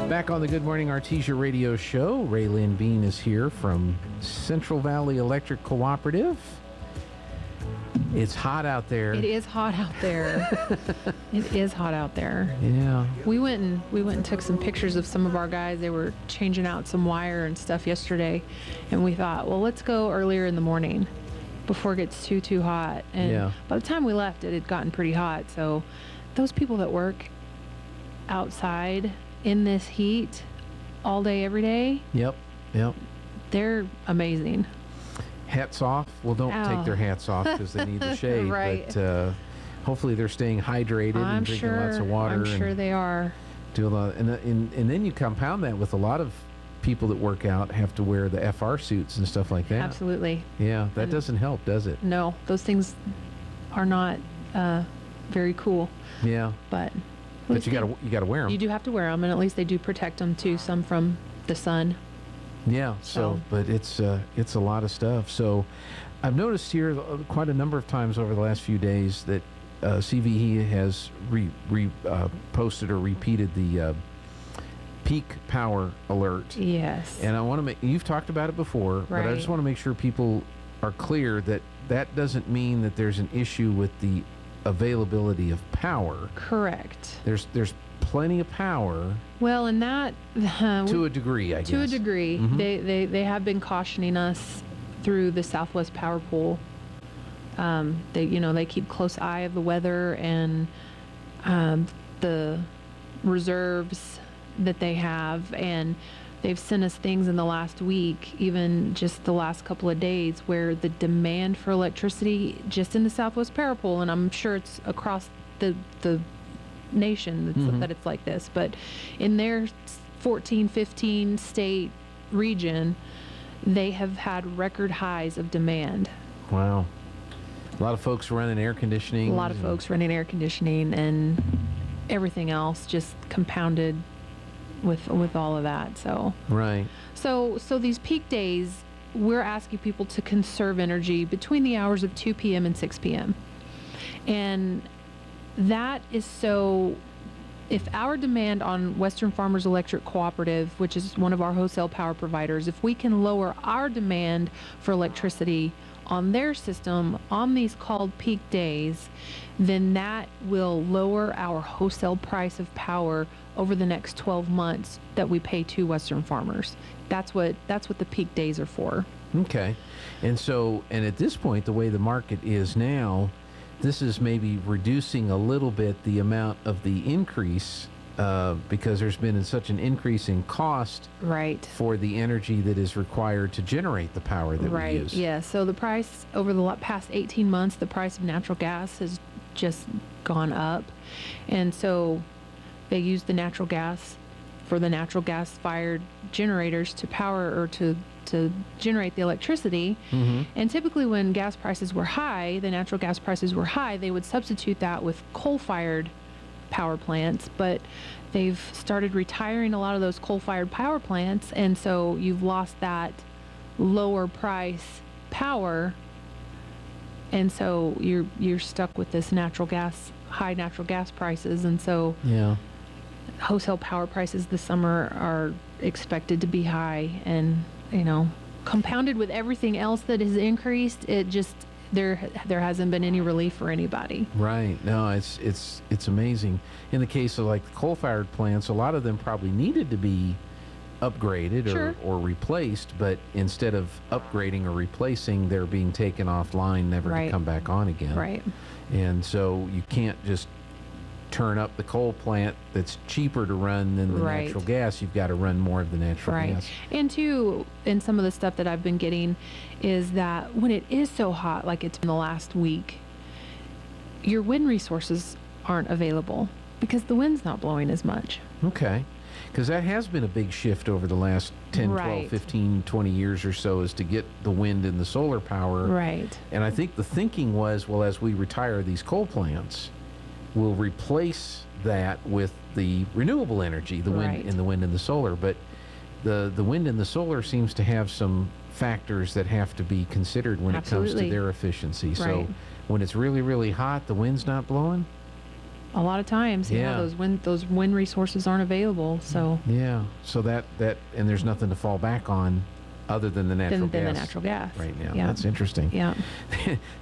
Back on the Good Morning Artesia radio show, Raelynn Bean is here from Central Valley Electric Cooperative. It's hot out there. It is hot out there. It is hot out there. Yeah. We went and took some pictures of some of our guys. They were changing out some wire and stuff yesterday, and we thought, well, let's go earlier in the morning before it gets too hot. And by the time we left, it had gotten pretty hot. So those people that work outside in this heat all day, every day. Yep. They're amazing. Hats off. Well, don't take their hats off because they need the shade. Right. But hopefully they're staying hydrated and drinking lots of water. I'm sure they are. Do a lot, and then you compound that with a lot of people that work out have to wear the FR suits and stuff like that. Absolutely. Yeah, that doesn't help, does it? No, those things are not very cool. Yeah. But you gotta wear them. You do have to wear them, and at least they do protect them too, some from the sun. Yeah. But it's a lot of stuff. So I've noticed here quite a number of times over the last few days that CVE has posted or repeated the peak power alert. Yes. And I want to make, you've talked about it before, right. but I just want to make sure people are clear that that doesn't mean that there's an issue with the availability of power. Correct. There's plenty of power. Well, and that to a degree, I guess. To a degree, mm-hmm. they have been cautioning us through the Southwest Power Pool. They keep close eye of the weather and the reserves that they have, and they've sent us things in the last week, even just the last couple of days, where the demand for electricity just in the Southwest Power Pool, and I'm sure it's across the nation mm-hmm. that it's like this, but in their 15 state region, they have had record highs of demand. Wow. A lot of folks running air conditioning. A lot of folks running air conditioning and everything else, just compounded with all of that. So right. So these peak days, we're asking people to conserve energy between the hours of 2 p.m. and 6 p.m. And that is so, if our demand on Western Farmers Electric Cooperative, which is one of our wholesale power providers, if we can lower our demand for electricity on their system on these called peak days, then that will lower our wholesale price of power over the next 12 months that we pay to Western farmers. That's what the peak days are for. Okay. And at this point, the way the market is now, this is maybe reducing a little bit the amount of the increase because there's been such an increase in cost right. for the energy that is required to generate the power that right. we use. Yeah. So the price over the past 18 months, the price of natural gas has just gone up. And so they use the natural gas for the natural gas fired generators to power or to generate the electricity. Mm-hmm. And typically when gas prices were high, the natural gas prices were high, they would substitute that with coal-fired power plants, but they've started retiring a lot of those coal-fired power plants, and so you've lost that lower price power, and so you're stuck with this high natural gas prices. And so wholesale power prices this summer are expected to be high, and compounded with everything else that has increased, it just there hasn't been any relief for anybody. Right. No, it's amazing. In the case of like the coal-fired plants, a lot of them probably needed to be upgraded sure. or replaced, but instead of upgrading or replacing, they're being taken offline, never right. to come back on again. Right. And so you can't just turn up the coal plant that's cheaper to run than the right. natural gas. You've got to run more of the natural right. gas. And two, in some of the stuff that I've been getting is that when it is so hot, like it's been the last week, your wind resources aren't available because the wind's not blowing as much. Okay. Because that has been a big shift over the last 10, right. 12, 15, 20 years or so, is to get the wind and the solar power. Right. And I think the thinking was, well, as we retire these coal plants, we'll replace that with the renewable energy, the wind right. and the wind and the solar. But the wind and the solar seems to have some factors that have to be considered when Absolutely. it comes to their efficiency. Right. So when it's really, really hot, the wind's not blowing? a lot of times, Yeah. those wind resources aren't available. So Yeah. So that and there's nothing to fall back on other than the natural than gas the natural gas right now. Yeah. That's interesting. Yeah.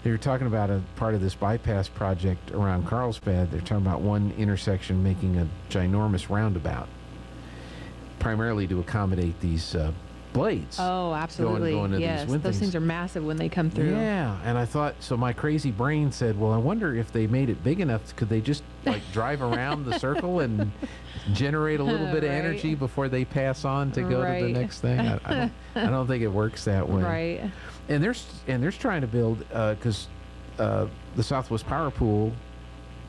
They were talking about a part of this bypass project around Carlsbad. They're talking about one intersection making a ginormous roundabout, primarily to accommodate these blades. Oh, absolutely. Going to these yes, wind those things. things are massive when they come through. Yeah, and I thought, so my crazy brain said, well, I wonder if they made it big enough, could they just like drive around the circle and generate a little bit of Right. energy before they pass on to go to the Right. next thing? I don't think it works that way. Right. And there's trying to build, because the Southwest Power Pool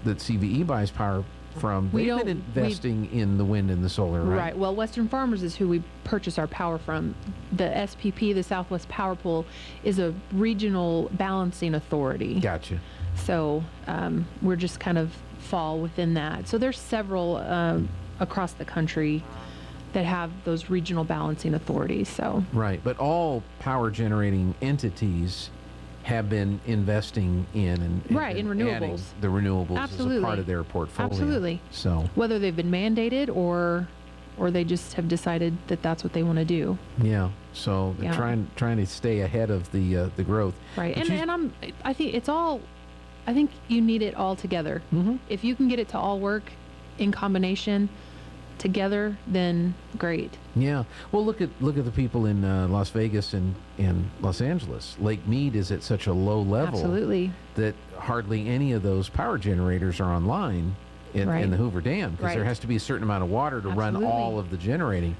that CVE buys power from, We they've been don't- investing in the wind and the solar, right? Right. Well, Western Farmers is who we purchase our power from. The SPP, the Southwest Power Pool, is a regional balancing authority. Gotcha. So we're just kind of fall within that. So there's several across the country that have those regional balancing authorities. So Right, but all power generating entities have been investing in Right, in adding renewables. the renewables as a Absolutely. part of their portfolio. Absolutely. So whether they've been mandated or they just have decided that that's what they want to do. yeah, so they're Yeah. trying to stay ahead of the growth. Right. But I think it's all, I think you need it all together. Mhm. If you can get it to all work in combination together, then great. Yeah. Well, look at the people in Las Vegas and Los Angeles. Lake Mead is at such a low level Absolutely. that hardly any of those power generators are online in Right. the Hoover Dam, because there Right. has to be a certain amount of water to run Absolutely. all of the generating.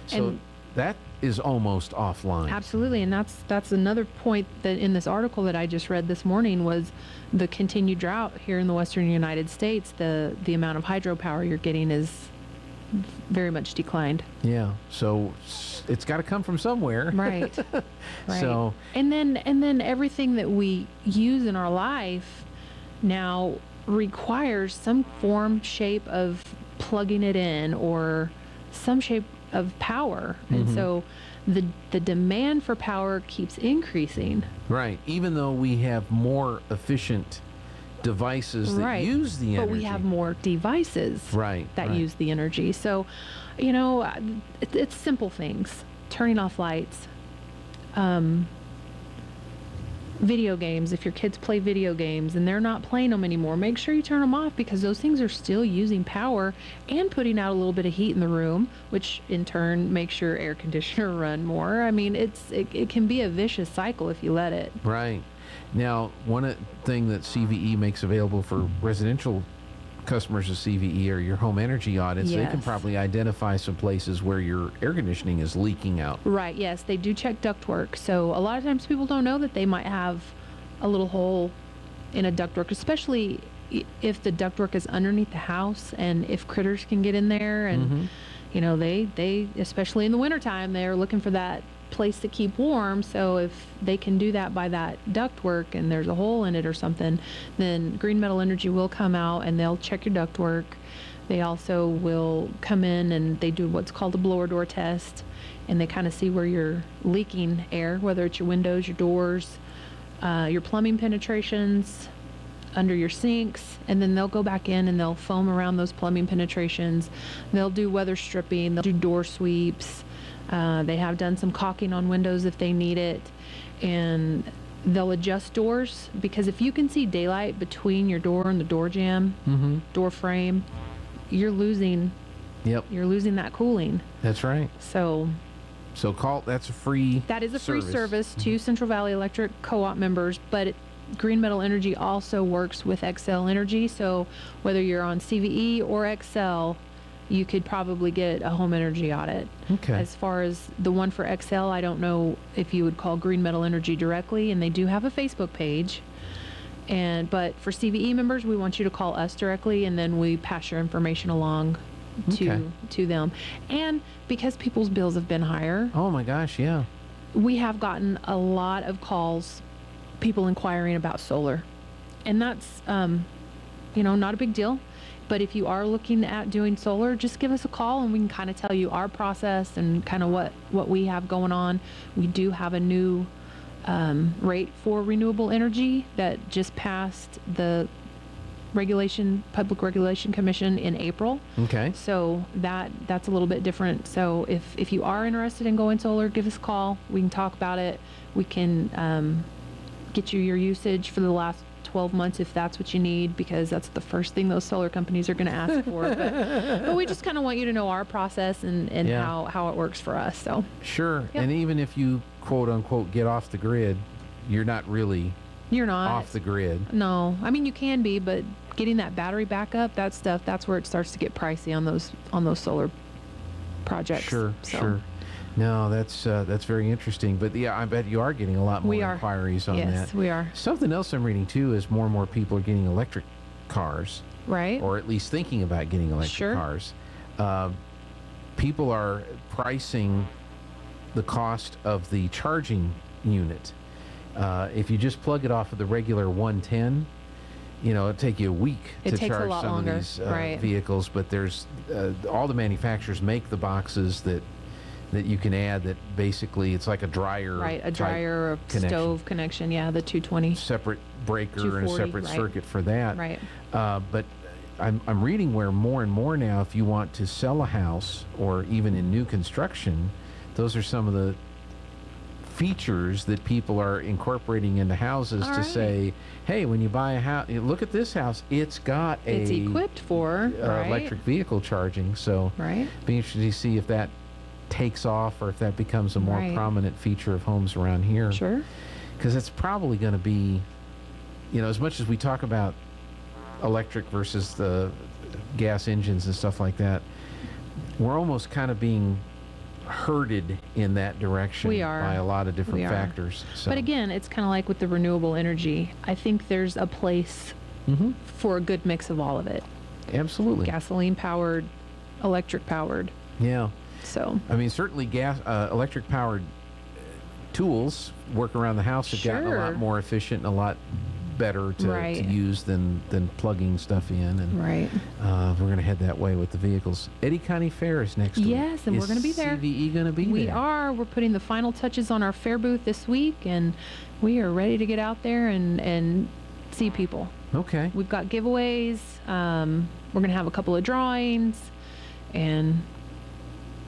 So And- that is almost offline. Absolutely. And that's another point that in this article that I just read this morning was the continued drought here in the western United States. The amount of hydropower you're getting is very much declined. Yeah. So it's got to come from somewhere. Right. Right. So and then everything that we use in our life now requires some form, shape of plugging it in or some shape of power. And so the demand for power keeps increasing. right. Even though we have more efficient devices that Right. use the energy, But we have more devices right that right. use the energy. So, it's simple things. Turning off lights. Video games. If your kids play video games and they're not playing them anymore, make sure you turn them off, because those things are still using power and putting out a little bit of heat in the room, which in turn makes your air conditioner run more. I mean, it can be a vicious cycle if you let it. Right. Now, one thing that CVE makes available for residential customers of CVE are your home energy audits. They can Yes. probably identify some places where your air conditioning is leaking out. Right, yes, they do check ductwork. So a lot of times people don't know that they might have a little hole in a ductwork, especially if the ductwork is underneath the house and if critters can get in there. And, they, especially in the wintertime, they're looking for that place to keep warm. So if they can do that by that ductwork and there's a hole in it or something, then Green Metal Energy will come out and they'll check your ductwork. They also will come in and they do what's called a blower door test, and they kind of see where you're leaking air, whether it's your windows, your doors, your plumbing penetrations, under your sinks, and then they'll go back in and they'll foam around those plumbing penetrations. They'll do weather stripping, they'll do door sweeps. They have done some caulking on windows if they need it, and they'll adjust doors, because if you can see daylight between your door and the door jamb, door frame, you're losing Yep, that cooling. that's right. So So that's a free that is a free service to Central Valley Electric Co-op members, but Green Metal Energy also works with XL Energy. So whether you're on CVE or XL, you could probably get a home energy audit. Okay. As far as the one for XL, I don't know if you would call Green Metal Energy directly, and they do have a Facebook page. But for CVE members, we want you to call us directly, and then we pass your information along Okay. to them. And because people's bills have been higher, Oh my gosh, yeah. we have gotten a lot of calls, people inquiring about solar. And that's, not a big deal. But if you are looking at doing solar, just give us a call and we can kind of tell you our process and kind of what we have going on. We do have a new rate for renewable energy that just passed the Public Regulation Commission in April. Okay. So that's a little bit different. So if you are interested in going solar, give us a call. We can talk about it. We can get you your usage for the last 12 months if that's what you need, because that's the first thing those solar companies are going to ask for. But we just kind of want you to know our process and how it works for us. So sure. Yep. And even if you quote unquote get off the grid, you're not really off the grid. No, I mean you can be, but getting that battery backup, that's where it starts to get pricey on those solar projects. Sure. No, that's very interesting. But yeah, I bet you are getting a lot more inquiries on that. Yes, we are. Something else I'm reading too is more and more people are getting electric cars, right? or at least thinking about getting electric cars. People are pricing the cost of the charging unit. If you just plug it off of the regular 110, it'll take you a week to charge some of these vehicles. But there's all the manufacturers make the boxes that you can add, that basically it's like a dryer. Right, a dryer or stove connection. Yeah, the 220. Separate breaker and a separate circuit for that. Right. But I'm reading where more and more now, if you want to sell a house or even in new construction, those are some of the features that people are incorporating into houses to say, hey, when you buy a house, look at this house. It's equipped for electric vehicle charging. So be interested to see if that takes off or if that becomes a more prominent feature of homes around here. Sure. Because it's probably going to be, as much as we talk about electric versus the gas engines and stuff like that, we're almost kind of being herded in that direction by a lot of different factors. So. But again, it's kind of like with the renewable energy. I think there's a place for a good mix of all of it. Absolutely. Gasoline powered, electric powered. Yeah. So. I mean, certainly electric powered tools work around the house have gotten a lot more efficient and a lot better to use than plugging stuff in. And we're going to head that way with the vehicles. Eddy County Fair is next week. Yes, and we're going to be there. CVE going to be there? We are. We're putting the final touches on our fair booth this week, and we are ready to get out there and see people. Okay. We've got giveaways. We're going to have a couple of drawings, and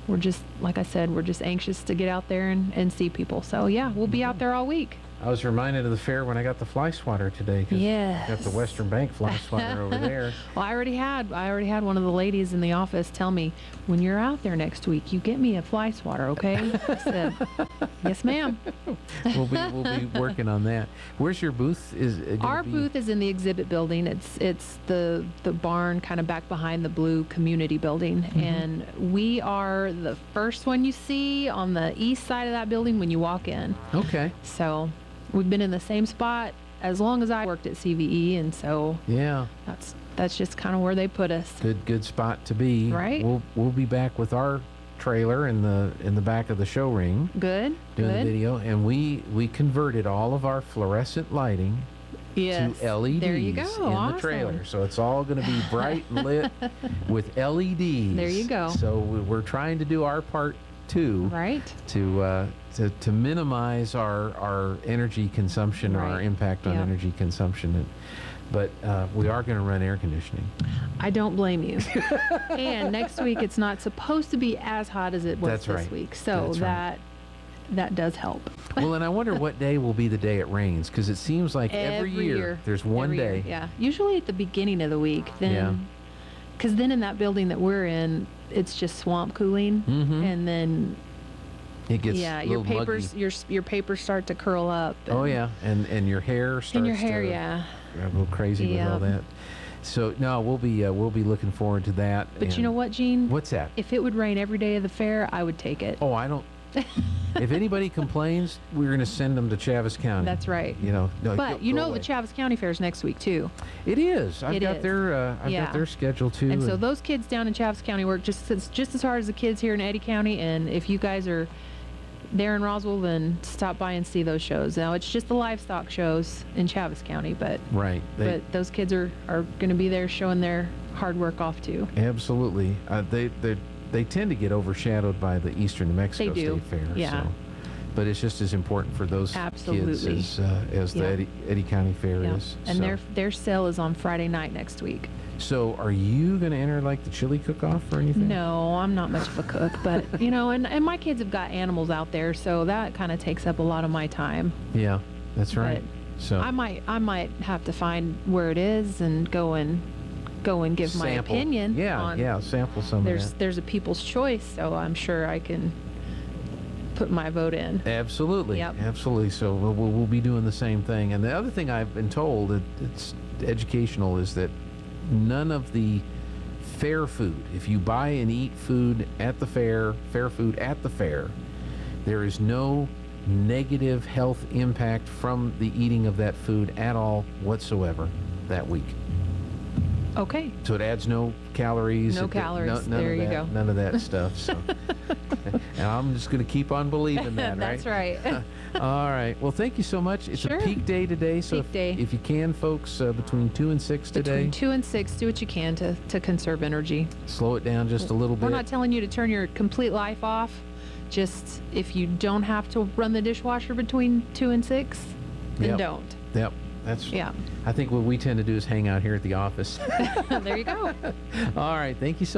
we're just, like I said, we're just anxious to get out there and see people. So, yeah, we'll be out there all week. I was reminded of the fair when I got the fly swatter today. Yes. Got the Western Bank fly swatter over there. Well, I already had one of the ladies in the office tell me, when you're out there next week, you get me a fly swatter, okay? I said, yes, ma'am. We'll be working on that. Where's your booth? Our booth is in the exhibit building. It's the barn kind of back behind the blue community building. And we are the first one you see on the east side of that building when you walk in. Okay. So we've been in the same spot as long as I worked at CVE, and so that's just kind of where they put us. Good spot to be. Right. We'll be back with our trailer in the back of the show ring. Doing the video, and we converted all of our fluorescent lighting to LEDs there you go. in the trailer. So it's all going to be bright and lit with LEDs. There you go. So we're trying to do our part too. Right. To minimize our energy consumption or our impact on energy consumption. But we are going to run air conditioning. I don't blame you. And next week it's not supposed to be as hot as it was this week. So that does help. Well, and I wonder what day will be the day it rains, because it seems like every year there's one day. Yeah. Usually at the beginning of the week. Then, because then in that building that we're in, it's just swamp cooling, and then it gets your papers muggy. your papers start to curl up. And your hair starts to a little crazy with all that. So no, we'll be looking forward to that. But you know what, Gene? What's that? If it would rain every day of the fair, I would take it. Oh, I don't. If anybody complains, we're going to send them to Chaves County. That's right. No, but the Chaves County Fair is next week too. It is. I've got their schedule too. And so those kids down in Chaves County work just as hard as the kids here in Eddy County. And if you guys are there in Roswell, then stop by and see those shows. Now it's just the livestock shows in Chaves County, but but those kids are going to be there showing their hard work off too. Absolutely. They tend to get overshadowed by the Eastern New Mexico State Fair. Yeah. but it's just as important for those kids Absolutely. as the Yep. Eddy County Fair Yeah. is. And So- their sale is on Friday night next week. So are you going to enter like the chili cook-off or anything? No, I'm not much of a cook, but and my kids have got animals out there, so that kind of takes up a lot of my time. Yeah, that's right. So I might have to find where it is and go and give my sample. opinion. Yeah, sample some of that. There's a people's choice, so I'm sure I can put my vote in. Absolutely. Yep. Absolutely. So we'll be doing the same thing. And the other thing I've been told, it's educational, is that none of the fair food, if you buy and eat food at the fair food at the fair, there is no negative health impact from the eating of that food at all whatsoever that week. Okay. So it adds no calories. No calories. There you go. None of that stuff. So, and I'm just going to keep on believing that, right? That's right. All right. Well, thank you so much. It's Sure. a peak day today. So Peak day. if you can, folks, between 2 and 6 today, Between 2 and 6, do what you can to conserve energy. slow it down just a little bit. We're not telling you to turn your complete life off. Just if you don't have to run the dishwasher between 2 and 6, then Yep. don't. Yep. That's. Yeah. I think what we tend to do is hang out here at the office. There you go. All right. Thank you so